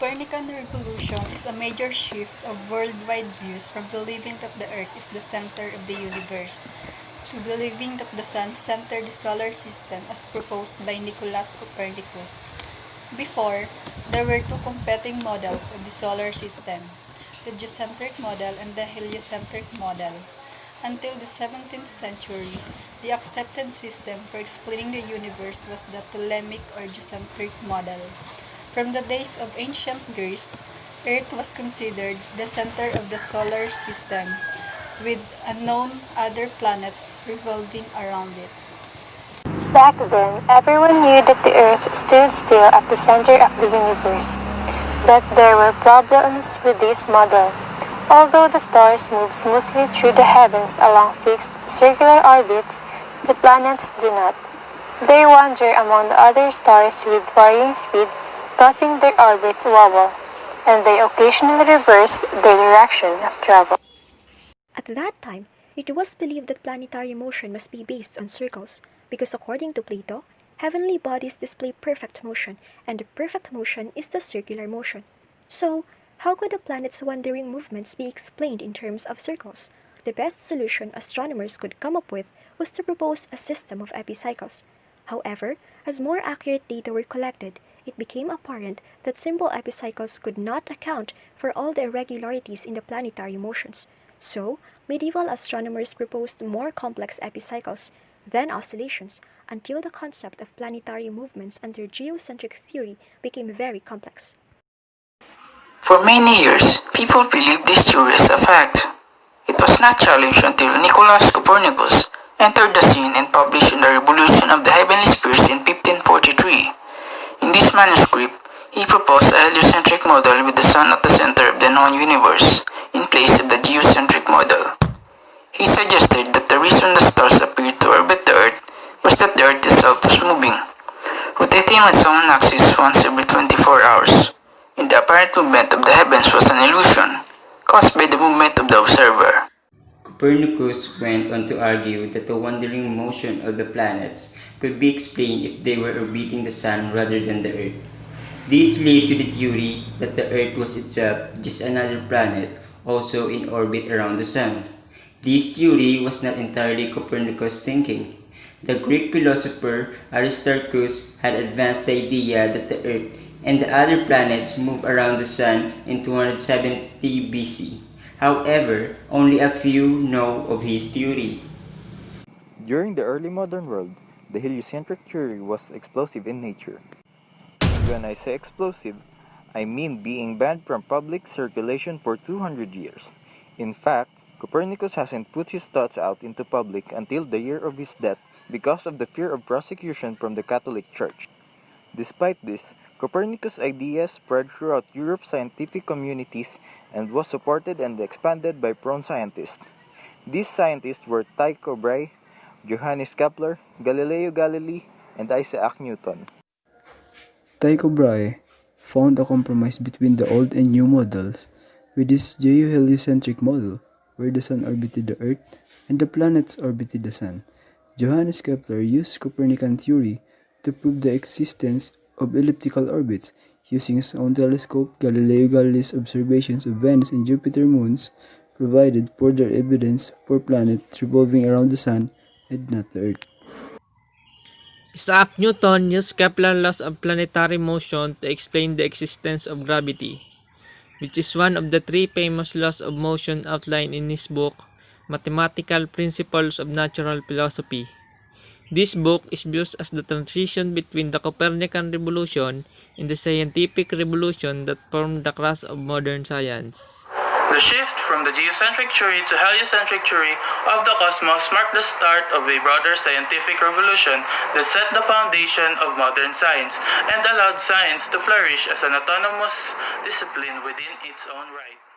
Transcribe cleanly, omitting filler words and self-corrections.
Copernican revolution is a major shift of worldwide views from believing that the Earth is the center of the universe to believing that the Sun centered the solar system as proposed by Nicholas Copernicus. Before, there were two competing models of the solar system, the geocentric model and the heliocentric model. Until the 17th century, the accepted system for explaining the universe was the Ptolemaic or geocentric model. From the days of ancient Greece, Earth was considered the center of the solar system, with unknown other planets revolving around it. Back then, everyone knew that the Earth stood still at the center of the universe. But there were problems with this model. Although the stars move smoothly through the heavens along fixed circular orbits, the planets do not. They wander among the other stars with varying speed, causing their orbits wobble, and they occasionally reverse their direction of travel. At that time, it was believed that planetary motion must be based on circles, because according to Plato, heavenly bodies display perfect motion, and the perfect motion is the circular motion. So, how could the planet's wandering movements be explained in terms of circles? The best solution astronomers could come up with was to propose a system of epicycles. However, as more accurate data were collected, it became apparent that simple epicycles could not account for all the irregularities in the planetary motions. So, medieval astronomers proposed more complex epicycles, then oscillations, until the concept of planetary movements under geocentric theory became very complex. For many years, people believed this theory as a fact. It was not challenged until Nicholas Copernicus entered the scene and published The Revolution of the Heavenly Spheres in 1543. In this manuscript, he proposed a heliocentric model with the Sun at the center of the known universe, in place of the geocentric model. He suggested that the reason the stars appeared to orbit the Earth was that the Earth itself was moving, rotating on its own axis once every 24 hours, and the apparent movement of the heavens was an illusion, caused by the movement of the observer. Copernicus went on to argue that the wandering motion of the planets could be explained if they were orbiting the Sun rather than the Earth. This led to the theory that the Earth was itself just another planet also in orbit around the Sun. This theory was not entirely Copernicus' thinking. The Greek philosopher Aristarchus had advanced the idea that the Earth and the other planets move around the Sun in 270 BC. However, only a few know of his theory. During the early modern world, the heliocentric theory was explosive in nature. When I say explosive, I mean being banned from public circulation for 200 years. In fact, Copernicus hasn't put his thoughts out into public until the year of his death because of the fear of prosecution from the Catholic Church. Despite this, Copernicus' ideas spread throughout Europe's scientific communities and was supported and expanded by scientists. These scientists were Tycho Brahe, Johannes Kepler, Galileo Galilei, and Isaac Newton. Tycho Brahe found a compromise between the old and new models with his geoheliocentric model, where the Sun orbited the Earth and the planets orbited the Sun. Johannes Kepler used Copernican theory to prove the existence of elliptical orbits. Using his own telescope, Galileo Galilei's observations of Venus and Jupiter moons provided further evidence for planets revolving around the Sun and not the Earth. Isaac Newton used Kepler's laws of planetary motion to explain the existence of gravity, which is one of the three famous laws of motion outlined in his book, Mathematical Principles of Natural Philosophy. This book is viewed as the transition between the Copernican revolution and the scientific revolution that formed the crux of modern science. The shift from the geocentric theory to heliocentric theory of the cosmos marked the start of a broader scientific revolution that set the foundation of modern science and allowed science to flourish as an autonomous discipline within its own right.